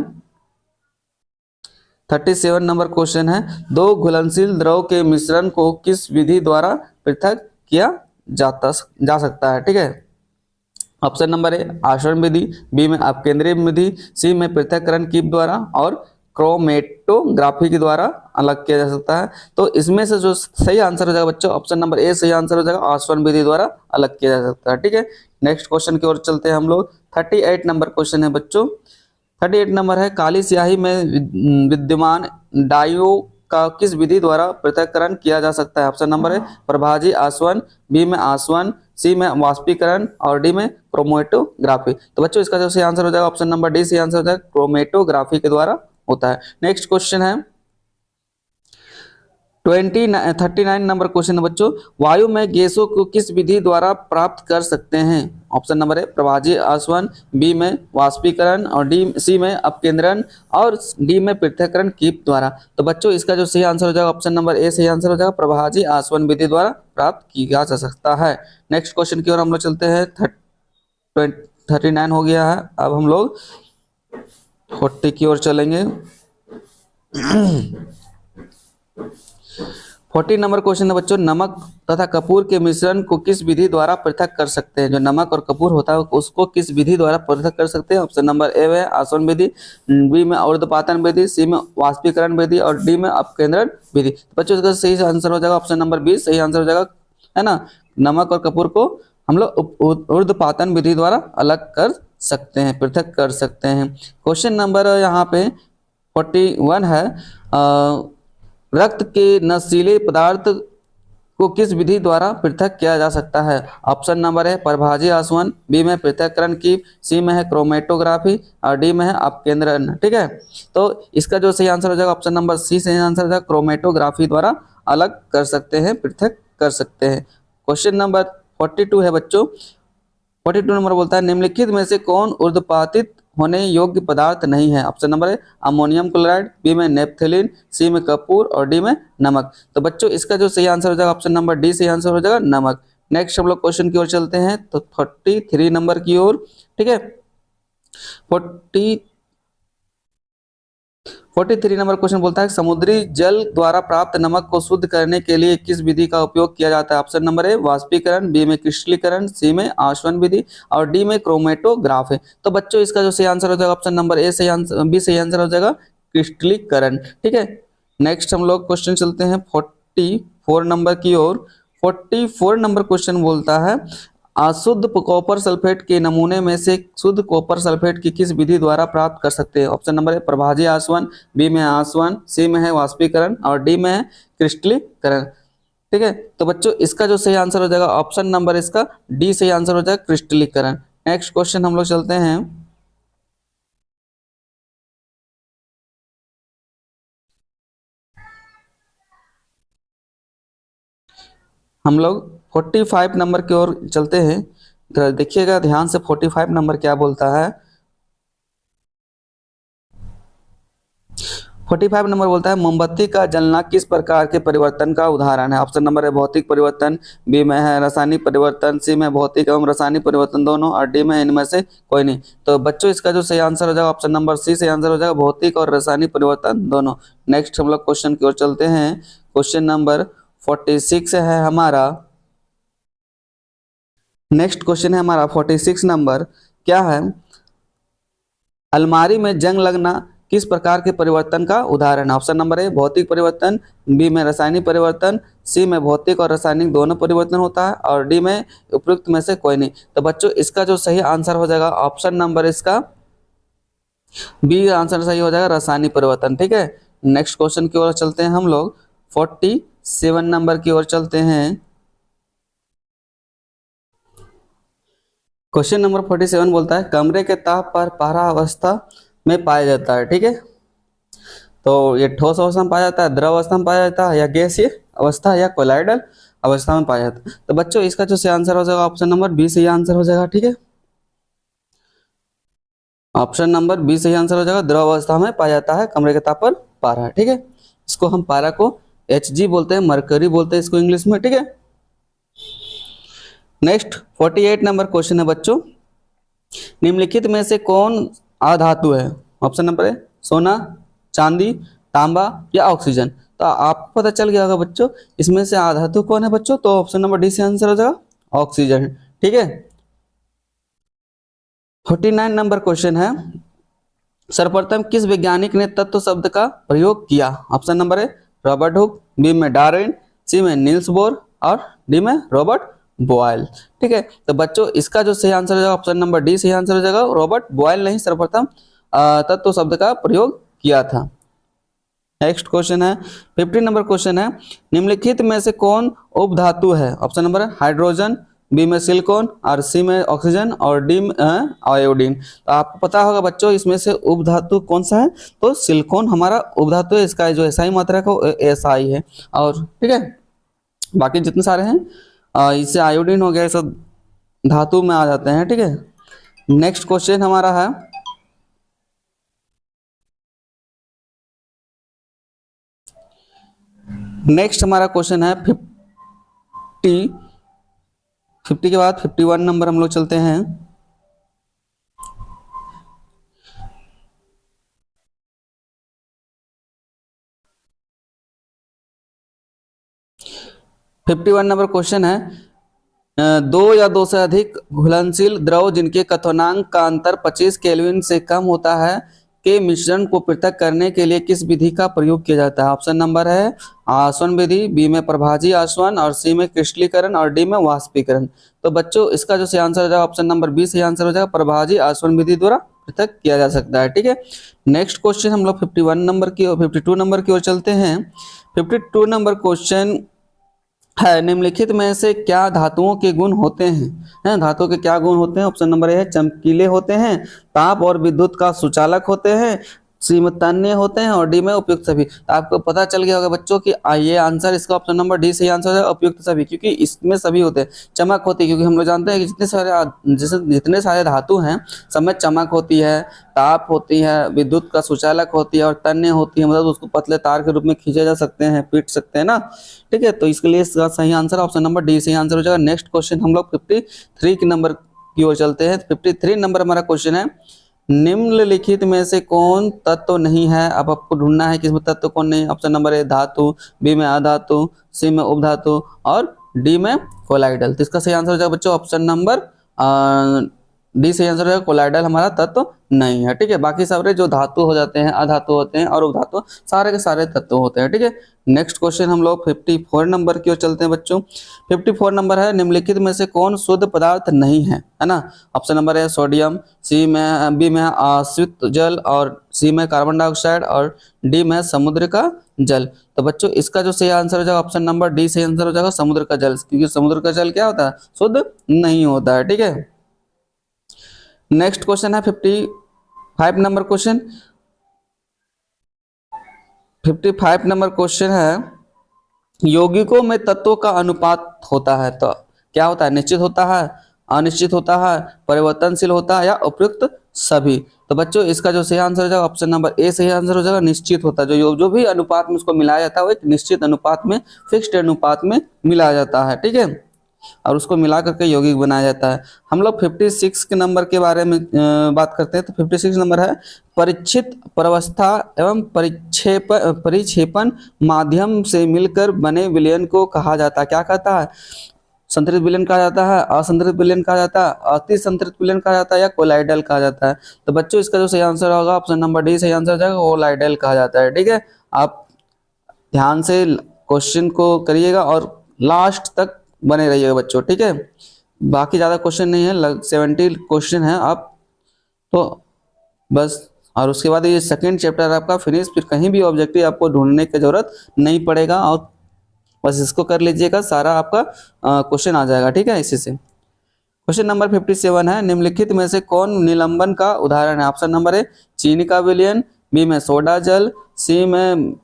37 नंबर क्वेश्चन है, दो घुलनशील द्रव के मिश्रण को किस विधि द्वारा पृथक किया जा सकता है? ठीक है, ऑप्शन नंबर ए आसवन विधि, बी में अपकेंद्रीय विधि, सी में पृथक्करण कीप द्वारा और क्रोमेटोग्राफी के द्वारा अलग किया जा सकता है। तो इसमें से जो सही आंसर हो जाएगा बच्चों ऑप्शन नंबर ए सही आंसर हो जाएगा, आसवन विधि द्वारा अलग किया जा सकता है। ठीक है, नेक्स्ट क्वेश्चन की ओर चलते हैं हम लोग। 38 नंबर क्वेश्चन है बच्चों, 38 नंबर है, काली स्याही में विद्यमान डाइओ का किस विधि द्वारा पृथक्करण किया जा सकता है? ऑप्शन नंबर है प्रभाजी आसवन, बी में आसवन, सी में वाष्पीकरण और डी में क्रोमेटोग्राफी। तो बच्चों इसका जो सही आंसर हो जाएगा ऑप्शन नंबर डी सही आंसर हो जाएगा, क्रोमेटोग्राफी के द्वारा होता है। नेक्स्ट क्वेश्चन है 39 नंबर क्वेश्चन है बच्चों, वायु में गैसों को किस विधि द्वारा प्राप्त कर सकते हैं? ऑप्शन नंबर है प्रभाजी आसवन, बी में वाष्पीकरण और सी में अपकेंद्रण और डी में पृथक्करण कीप द्वारा। तो बच्चों इसका जो सही आंसर हो जाएगा ऑप्शन नंबर ए सही आंसर हो जाएगा, प्रभाजी आसवन विधि द्वारा प्राप्त किया जा सकता है। नेक्स्ट क्वेश्चन की ओर हम लोग चलते हैं, 39 हो गया है, अब हम लोग 40 की ओर चलेंगे। 40 नंबर क्वेश्चन है बच्चों, नमक तथा कपूर के मिश्रण को किस विधि द्वारा पृथक कर सकते हैं? जो नमक और कपूर होता है उसको किस विधि द्वारा पृथक कर सकते हैं? ऑप्शन नंबर ए है आसवन विधि, बी में ऊर्ध्वपातन विधि, सी में वाष्पीकरण विधि और डी में अपकेंद्रण विधि। तो बच्चों इसका सही आंसर हो जाएगा ऑप्शन नंबर बी सही आंसर हो जाएगा, है ना। नमक और कपूर को हम लोग ऊर्ध्वपातन विधि द्वारा अलग कर सकते हैं, पृथक कर सकते हैं। क्वेश्चन नंबर यहाँ पे 41 है, रक्त के नशीले पदार्थ को किस विधि द्वारा पृथक किया जा सकता है? ऑप्शन नंबर है प्रभाजी आसवन, बी में पृथक्करण कीप, सी में है क्रोमेटोग्राफी और डी में है अपकेंद्रण। ठीक है, तो इसका जो सही आंसर हो जाएगा ऑप्शन नंबर सी सही आंसर हो जाएगा, क्रोमेटोग्राफी द्वारा अलग कर सकते हैं, पृथक कर सकते हैं। क्वेश्चन नंबर 42 है बच्चों, 42 नंबर बोलता है निम्नलिखित में से कौन ऊर्ध्वपातित होने योग्य पदार्थ नहीं है? ऑप्शन नंबर है अमोनियम क्लोराइड, बी में नेपथलीन, सी में कपूर और डी में नमक। तो बच्चों इसका जो सही आंसर हो जाएगा ऑप्शन नंबर डी सही आंसर हो जाएगा, नमक। नेक्स्ट हम लोग क्वेश्चन की ओर चलते हैं, तो 43 नंबर की ओर। ठीक है, 43 नंबर क्वेश्चन बोलता है समुद्री जल द्वारा प्राप्त नमक को शुद्ध करने के लिए किस विधि का उपयोग किया जाता है? ऑप्शन नंबर ए वाष्पीकरण, बी में क्रिस्टलीकरण, सी में आसवन विधि और डी में क्रोमेटोग्राफ है। तो बच्चों इसका जो सही आंसर हो जाएगा ऑप्शन नंबर ए सही आंसर, बी सही आंसर हो जाएगा, क्रिस्टलीकरण। ठीक है, नेक्स्ट हम लोग क्वेश्चन चलते हैं 44 नंबर की ओर। 44 नंबर क्वेश्चन बोलता है अशुद्ध कॉपर सल्फेट के नमूने में से शुद्ध कॉपर सल्फेट की किस विधि द्वारा प्राप्त कर सकते हैं? ऑप्शन नंबर है प्रभाजी आसवन, बी में आसवन, सी में है वाष्पीकरण और डी में है क्रिस्टलीकरण। ठीक है, तो बच्चों इसका जो सही आंसर हो जाएगा ऑप्शन नंबर इसका डी सही आंसर हो जाएगा, क्रिस्टलीकरण। नेक्स्ट क्वेश्चन हम लोग चलते हैं, हम लोग 45 नंबर की ओर चलते हैं। देखिएगा ध्यान से 45 नंबर क्या बोलता है। 45 नंबर बोलता है मोमबत्ती का जलना किस प्रकार के परिवर्तन का उदाहरण है? ऑप्शन नंबर है भौतिक परिवर्तन, बी में है रासायनिक परिवर्तन, सी में भौतिक एवं रासायनिक परिवर्तन दोनों और डी में इनमें से कोई नहीं। तो बच्चों इसका जो सही आंसर हो जाएगा ऑप्शन नंबर सी सही आंसर हो जाएगा, भौतिक और रासायनिक परिवर्तन दोनों। नेक्स्ट हम लोग क्वेश्चन की ओर चलते हैं, क्वेश्चन नंबर 46 है हमारा। नेक्स्ट क्वेश्चन है हमारा 46 नंबर, क्या है अलमारी में जंग लगना किस प्रकार के परिवर्तन का उदाहरण है? ऑप्शन नंबर ए भौतिक परिवर्तन, बी में रासायनिक परिवर्तन, सी में भौतिक और रासायनिक दोनों परिवर्तन होता है और डी में उपयुक्त में से कोई नहीं। तो बच्चों इसका जो सही आंसर हो जाएगा ऑप्शन नंबर इसका बी आंसर सही हो जाएगा, रासायनिक परिवर्तन। ठीक है, नेक्स्ट क्वेश्चन की ओर चलते हैं हम लोग 47 47 नंबर की ओर चलते हैं। क्वेश्चन नंबर 47 बोलता है कमरे के ताप पर पारा अवस्था में पाया जाता है। ठीक है, तो ये ठोस अवस्था में पाया जाता है, द्रव अवस्था में पाया जाता है, या गैसीय अवस्था या कोलाइडल अवस्था में पाया जाता है। तो बच्चों इसका जो सही आंसर हो जाएगा ऑप्शन नंबर बी सही आंसर हो जाएगा। ठीक है, ऑप्शन नंबर बी सही आंसर हो जाएगा, द्रव अवस्था में पाया जाता है कमरे के ताप पर पारा। ठीक है, इसको हम पारा को Hg बोलते हैं, मरकरी बोलते हैं इसको इंग्लिश में। ठीक है, नेक्स्ट 48 नंबर क्वेश्चन है बच्चों, निम्नलिखित में से कौन अधातु है? ऑप्शन नंबर ए सोना, चांदी, तांबा या ऑक्सीजन। तो आपको पता चल गया होगा बच्चों इसमें से अधातु कौन है बच्चों, तो ऑप्शन नंबर डी से आंसर हो जाएगा ऑक्सीजन। ठीक है, 49 नंबर क्वेश्चन है, सर्वप्रथम किस वैज्ञानिक ने तत्व शब्द का प्रयोग किया? Option number A Robert Hooke, B में डार्विन, सी में नील्स बोर और डी में रॉबर्ट बॉयल। ठीक है, तो बच्चों इसका जो सही आंसर हो जाएगा ऑप्शन नंबर डी सही आंसर हो जाएगा, रॉबर्ट बॉयल ने ही सर्वप्रथम तत्व शब्द का प्रयोग किया था। नेक्स्ट क्वेश्चन है 50 नंबर क्वेश्चन है, निम्नलिखित में से कौन उपधातु है? ऑप्शन नंबर है हाइड्रोजन, बी में सिलिकॉन और सी में ऑक्सीजन और डी में आयोडीन। तो आपको पता होगा बच्चों इसमें से उपधातु कौन सा है, तो सिलिकॉन हमारा उपधातु है, इसका जो एसआई मात्रा का एसआई है। और ठीक है बाकी जितने सारे हैं इससे आयोडीन हो गया, सब धातु में आ जाते हैं। ठीक है, नेक्स्ट क्वेश्चन हमारा है नेक्स्ट हमारा क्वेश्चन है 50 के बाद 51 नंबर हम लोग चलते हैं। फिफ्टी वन नंबर क्वेश्चन है, दो या दो से अधिक घुलनशील द्रव जिनके क्वथनांक का अंतर 25 केल्विन से कम होता है के मिश्रण को पृथक करने के लिए किस विधि का प्रयोग किया जाता है? ऑप्शन नंबर है आसवन विधि, बी में प्रभाजी आसवन और सी में क्रिस्टलीकरण और डी में वाष्पीकरण। तो बच्चों इसका जो सही आंसर हो जाएगा ऑप्शन नंबर बी सही आंसर हो जाएगा, प्रभाजी आसवन विधि द्वारा पृथक किया जा सकता है। ठीक है, नेक्स्ट क्वेश्चन हम लोग 51 नंबर की 52 नंबर की ओर चलते हैं। 52 नंबर क्वेश्चन है, निम्नलिखित में से क्या धातुओं के गुण होते हैं? धातुओं के क्या गुण होते हैं? ऑप्शन नंबर ए है चमकीले होते हैं, ताप और विद्युत का सुचालक होते हैं, सी में तन्य होते हैं और डी में उपयुक्त सभी। तो आपको पता चल गया होगा बच्चों कि ये आंसर इसका ऑप्शन नंबर डी सही आंसर है, उपयुक्त सभी, क्योंकि इसमें सभी होते हैं। चमक होती है क्योंकि हम लोग जानते हैं कि जितने सारे धातु हैं सब में चमक होती है, ताप होती है, विद्युत का सुचालक होती है और तन्य होती है, मतलब उसको पतले तार के रूप में खींचे जा सकते हैं, पीट सकते हैं ना। ठीक है, तो इसके लिए इसका सही आंसर ऑप्शन नंबर डी सही आंसर हो जाएगा। नेक्स्ट क्वेश्चन हम लोग 53 के नंबर की ओर चलते हैं। 53 नंबर हमारा क्वेश्चन है, निम्नलिखित में से कौन तत्व नहीं है? अब आपको ढूंढना है कि इसमें तत्व कौन नहीं है। ऑप्शन नंबर ए धातु, बी में अधातु, सी में उपधातु और डी में कोलाइडल। तो इसका सही आंसर हो जाएगा बच्चों ऑप्शन नंबर डी सही आंसर हो जाएगा, कोलाइडल हमारा तत्व नहीं है। ठीक है, बाकी सारे जो धातु हो जाते हैं, अधातु होते हैं और उपधातु सारे के सारे तत्व होते हैं। ठीक है, नेक्स्ट क्वेश्चन हम लोग 54 नंबर की ओर चलते हैं बच्चों। 54 नंबर है, निम्नलिखित में से कौन शुद्ध पदार्थ नहीं है? है ना, ऑप्शन नंबर है सोडियम, सी में बी में आश्रित जल और सी में कार्बन डाइऑक्साइड और डी में समुद्र का जल। तो बच्चों इसका जो सही आंसर हो जाएगा ऑप्शन नंबर डी सही आंसर हो जाएगा, समुद्र का जल, क्योंकि समुद्र का जल क्या होता है? शुद्ध नहीं होता है। ठीक है, नेक्स्ट क्वेश्चन है 55 नंबर क्वेश्चन। 55 नंबर क्वेश्चन है, यौगिकों में तत्वों का अनुपात होता है तो क्या होता है? निश्चित होता है, अनिश्चित होता है, परिवर्तनशील होता है या उपयुक्त सभी। तो बच्चों इसका जो सही आंसर हो जाएगा ऑप्शन नंबर ए सही आंसर हो जाएगा, निश्चित होता है। जो भी अनुपात में उसको मिलाया जाता है वो एक निश्चित अनुपात में, फिक्स्ड अनुपात में मिलाया जाता है। ठीक है, और उसको मिला करके यौगिक बनाया जाता है। हम लोग 56 के नंबर के बारे में बात करते हैं। तो 56 नंबर है, परिचित प्रवस्था एवं परिक्षेपण माध्यम से मिलकर बने विलयन को कहा जाता है। क्या कहता है? संतृप्त विलयन कहा जाता है, असंतृप्त विलयन कहा जाता है, अति संतृप्त विलयन कहा जाता है या कोलाइडल कहा जाता है। तो बच्चों इसका जो सही आंसर होगा ऑप्शन नंबर डी सही आंसर हो जाएगा, कोलाइडल कहा जाता है। ठीक है, आप ध्यान से क्वेश्चन को करिएगा और लास्ट तक बने रहिएगा बच्चों। ठीक है, बाकी ज़्यादा क्वेश्चन नहीं है, 70 क्वेश्चन है आप तो बस, और उसके बाद ये सेकंड चैप्टर आपका फिनिश, फिर कहीं भी ऑब्जेक्टिव आपको ढूंढने की जरूरत नहीं पड़ेगा और बस इसको कर लीजिएगा, सारा आपका क्वेश्चन आ जाएगा, ठीक है। इसी से क्वेश्चन नंबर 57 है, निम्नलिखित में से कौन निलंबन का उदाहरण है? ऑप्शन नंबर ए चीनी का विलयन, बी में सोडा जल, सी में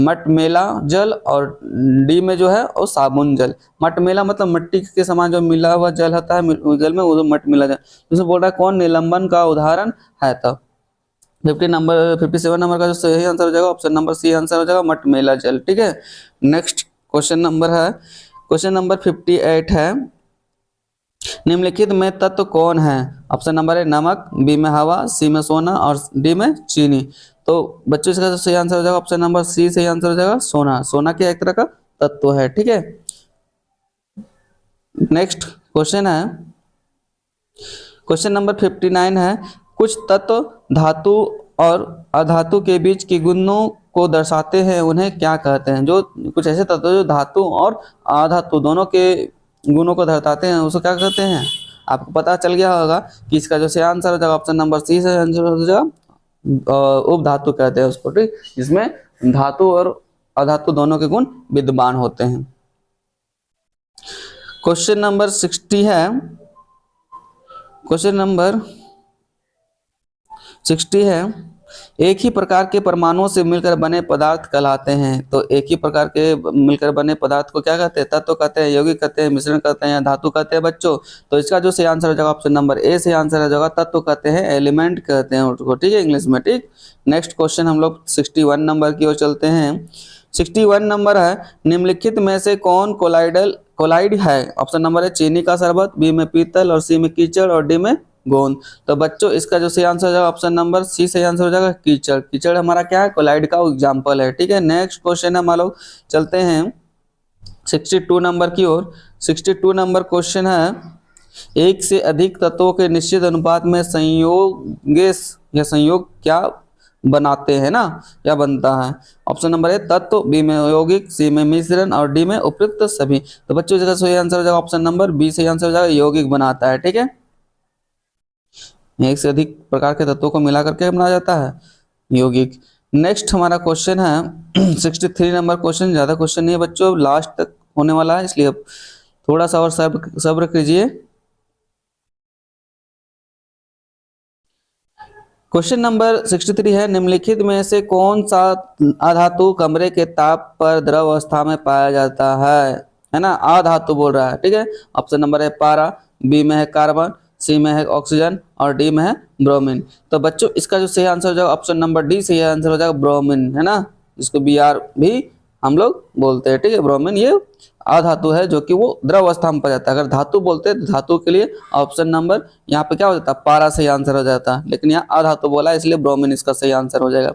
मटमेला जल, और डी में जो है वो साबुन जल। मटमेला मतलब मिट्टी के समान जो मिला हुआ जल होता है जल में, वो मटमेला जल। उसमें बोल रहा है कौन निलंबन का उदाहरण है। तब 57 नंबर का जो सही आंसर हो जाएगा ऑप्शन नंबर सी आंसर हो जाएगा, मटमेला जल, ठीक है। नेक्स्ट क्वेश्चन नंबर है, क्वेश्चन नंबर 58 है, निम्नलिखित में तत्व कौन है? ऑप्शन नंबर है नमक, बी में हवा, सी में सोना और डी में चीनी। तो बच्चों इसका सही आंसर हो जाएगा ऑप्शन नंबर सी सही आंसर हो जाएगा, सोना। सोना क्या एक तरह का तत्व है, ठीक है। नेक्स्ट क्वेश्चन है, क्वेश्चन नंबर 59 है, कुछ तत्व धातु और अधातु के बीच के गुणों को दर्शाते हैं, उन्हें क्या कहते हैं? जो कुछ ऐसे तत्व जो धातु और अधातु दोनों के गुणों को दर्शाते हैं, उसको क्या कहते हैं? आपको पता चल गया होगा कि इसका जो सही आंसर हो जाएगा ऑप्शन नंबर सी से आंसर हो जाएगा, उपधातु कहते हैं उसको, ठीक, जिसमें धातु और अधातु दोनों के गुण विद्यमान होते हैं। क्वेश्चन नंबर 60 है, क्वेश्चन नंबर 60 है, एक ही प्रकार के परमाणुओं से मिलकर बने पदार्थ कहलाते हैं। तो एक ही प्रकार के मिलकर बने पदार्थ को क्या कहते हैं? तत्व कहते हैं, यौगिक कहते हैं, मिश्रण कहते हैं या धातु कहते हैं बच्चों। तो इसका जो सही आंसर हो जाएगा ऑप्शन नंबर ए से आंसर हो जाएगा, तत्व कहते हैं, एलिमेंट कहते हैं उसको, ठीक है, इंग्लिश में, ठीक। नेक्स्ट क्वेश्चन हम लोग 61 नंबर की ओर चलते हैं। 61 नंबर है, निम्नलिखित में से कौन कोलाइड है? ऑप्शन नंबर है चीनी का शरबत, बी में पीतल और सी में कीचड़ और डी में गोंद। तो बच्चों इसका जो सही आंसर हो जाएगा ऑप्शन नंबर सी सही आंसर हो जाएगा, कीचड़। कीचड़ हमारा क्या है? कोलाइड का एग्जांपल है, ठीक है। नेक्स्ट क्वेश्चन है, मान लो चलते हैं 62 नंबर की ओर। 62 नंबर क्वेश्चन है, एक से अधिक तत्वों के निश्चित अनुपात में संयोगेश या संयोग क्या बनाते हैं ना, क्या बनता है? ऑप्शन नंबर ए तत्व, बी में यौगिक, सी में मिश्रण और डी में उपयुक्त सभी। तो बच्चों इसका सही आंसर हो जाएगा ऑप्शन नंबर बी सही आंसर हो जाएगा, यौगिक बनाता है, ठीक है। एक से अधिक प्रकार के तत्वों को मिला करके बनाया जाता है यौगिक। नेक्स्ट हमारा क्वेश्चन है 63 नंबर क्वेश्चन, ज्यादा क्वेश्चन नहीं है बच्चों, लास्ट तक होने वाला है, इसलिए अब थोड़ा सा और सब्र कीजिए। क्वेश्चन नंबर 63 है, निम्नलिखित में से कौन सा अधातु कमरे के ताप पर द्रव अवस्था में पाया जाता है ना? अधातु बोल रहा है, ठीक है। ऑप्शन नंबर है पारा, बी में है कार्बन, सी में है ऑक्सीजन और डी में है ब्रोमीन। तो बच्चों इसका जो सही आंसर हो जाएगा ऑप्शन नंबर डी सही आंसर हो जाएगा, ब्रोमीन, है ना, जिसको Br भी हम लोग बोलते हैं, ठीक है। ब्रोमीन ये अधातु है जो कि वो द्रव अवस्था में पाया जाता है। अगर धातु बोलते हैं तो धातु के लिए ऑप्शन नंबर यहाँ पे क्या हो जाता है? पारा सही आंसर हो जाता है, लेकिन यहाँ अधातु बोला है इसलिए ब्रोमीन इसका सही आंसर हो जाएगा।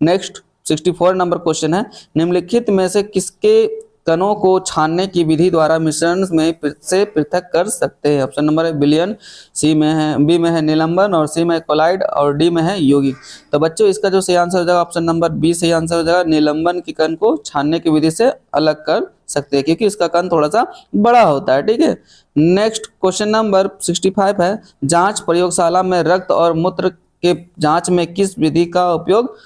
नेक्स्ट 64 नंबर क्वेश्चन है, निम्नलिखित में से किसके कणों को छानने की विधि द्वारा मिश्रण में से पृथक कर सकते हैं? ऑप्शन नंबर है विलयन, सी में है, बी में है निलंबन और सी में कोलाइड और डी में है यौगिक। तो बच्चों इसका जो सही आंसर हो जाएगा ऑप्शन नंबर बी सही आंसर हो जाएगा, निलंबन के कण को छानने की विधि से अलग कर सकते हैं क्योंकि इसका कण थोड़ा सा बड़ा होता है, ठीक है। नेक्स्ट क्वेश्चन नंबर 65 है, जांच प्रयोगशाला में रक्त और मूत्र के जांच में किस विधि का उपयोग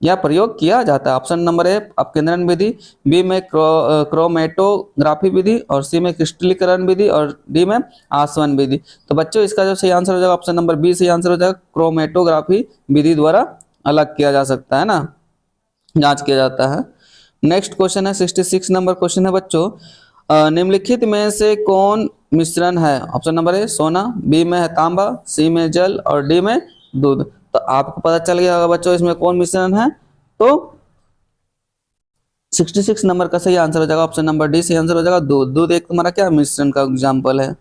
या प्रयोग किया जाता है? ऑप्शन नंबर ए अपकेंद्रण विधि, बी में क्रोमेटोग्राफी विधि और सी में क्रिस्टलीकरण विधि और डी में आसवन विधि। तो बच्चों इसका जो सही आंसर हो जाएगा ऑप्शन नंबर बी सही आंसर हो जाएगा, क्रोमेटोग्राफी विधि द्वारा अलग किया जा सकता है ना, जांच किया जाता है। नेक्स्ट क्वेश्चन है 66 नंबर क्वेश्चन है बच्चों, निम्नलिखित में से कौन मिश्रण है? ऑप्शन नंबर ए सोना, बी में है तांबा, सी में जल और डी में दूध। तो आपको पता चल गया होगा बच्चों इसमें कौन मिश्रण है। तो 66 नंबर का सही आंसर हो जाएगा ऑप्शन नंबर डी सही आंसर हो जाएगा, दूध। दूध एक तुम्हारा क्या मिश्रण का एग्जांपल है।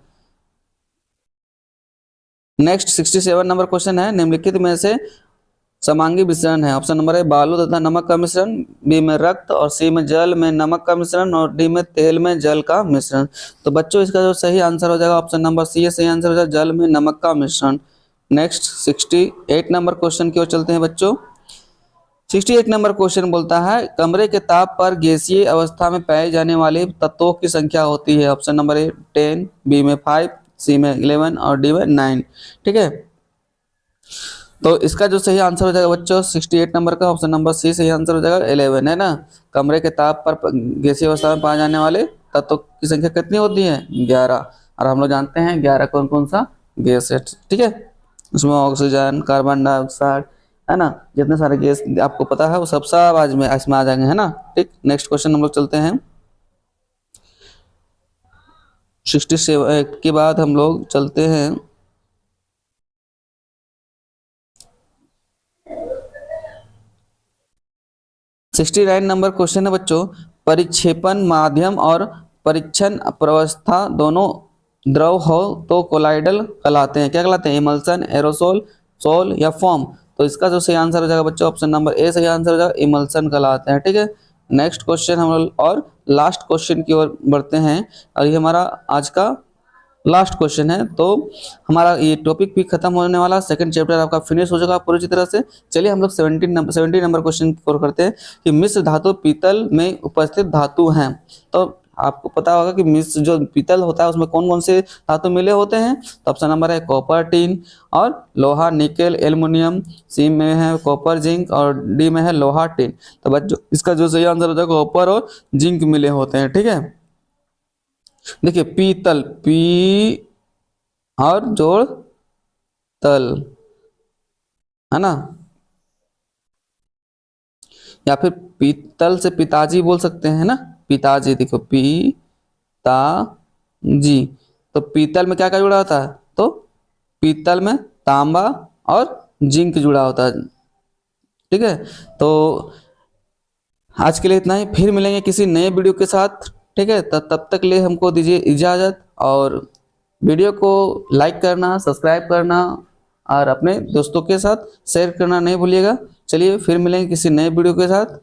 नेक्स्ट 67 नंबर क्वेश्चन है, निम्नलिखित में से समांगी मिश्रण है? ऑप्शन नंबर ए बालू तथा नमक का मिश्रण, बी में रक्त और सी में जल में नमक का मिश्रण और डी में तेल में जल का मिश्रण। तो बच्चों इसका जो सही आंसर हो जाएगा ऑप्शन नंबर सी सही आंसर हो जाएगा, जल में नमक का मिश्रण। नेक्स्ट 68 नंबर क्वेश्चन की ओर चलते हैं बच्चों। 68 नंबर क्वेश्चन बोलता है, कमरे के ताप पर गैसीय अवस्था में पाए जाने वाले तत्वों की संख्या होती है? ऑप्शन नंबर ए 10, बी में 5, सी में 11 और डी में 9, ठीक है। तो इसका जो सही आंसर हो जाएगा बच्चों 68 नंबर का ऑप्शन नंबर सी सही आंसर हो जाएगा 11 है ना। कमरे के ताप पर गैसीय अवस्था में पाए जाने वाले तत्वों की संख्या कितनी होती है 11, और हम लोग जानते हैं 11 कौन कौन सा गैस है, ठीक है। उसमें ऑक्सीजन, कार्बन डाइऑक्साइड, है ना, जितने सारे गैस आपको पता है वो सब आज में इसमें आ जाएंगे, है ना। ठीक, नेक्स्ट क्वेश्चन हम लोग चलते हैं 67 के बाद हम लोग चलते हैं 69 नंबर क्वेश्चन है बच्चों। परिक्षेपण माध्यम और परीक्षण प्रवस्था दोनों द्रव हो तो कोलाइडल कहलाते हैं, क्या कहलाते हैं, इमल्सन, एरोसोल, सोल या फोम। तो इसका जो सही आंसर हो जाएगा बच्चों ऑप्शन नंबर ए सही आंसर हो जाएगा, इमल्सन कहलाते हैं, ठीक है। नेक्स्ट क्वेश्चन हम लोग और लास्ट क्वेश्चन की ओर बढ़ते हैं, और ये हमारा आज का लास्ट क्वेश्चन है। तो हमारा ये टॉपिक भी खत्म होने वाला, सेकंड चैप्टर आपका फिनिश हो जाएगा पूरी तरह से। चलिए हम लोग 70 नंबर क्वेश्चन की ओर करते हैं कि मिश्र धातु पीतल में उपस्थित धातु हैं। तो आपको पता होगा कि मिश्र जो पीतल होता है उसमें कौन कौन से धातु मिले होते हैं। तो ऑप्शन नंबर है कॉपर, टिन और लोहा, निकेल, एल्युमिनियम। सी में है कॉपर, जिंक, और डी में है लोहा, टिन। तो बच्चों इसका जो सही आंसर होता है कॉपर और जिंक मिले होते हैं, ठीक है। देखिए पीतल, पी और जोड़ तल, है ना, या फिर पीतल से पिताजी बोल सकते हैं ना, पिताजी। देखो पी ता जी, तो पीतल में क्या क्या जुड़ा होता है, तो पीतल में तांबा और जिंक जुड़ा होता है, ठीक है। तो आज के लिए इतना ही, फिर मिलेंगे किसी नए वीडियो के साथ, ठीक है। तब तक लिए हमको दीजिए इजाज़त, और वीडियो को लाइक करना, सब्सक्राइब करना और अपने दोस्तों के साथ शेयर करना नहीं भूलिएगा। चलिए फिर मिलेंगे किसी नए वीडियो के साथ।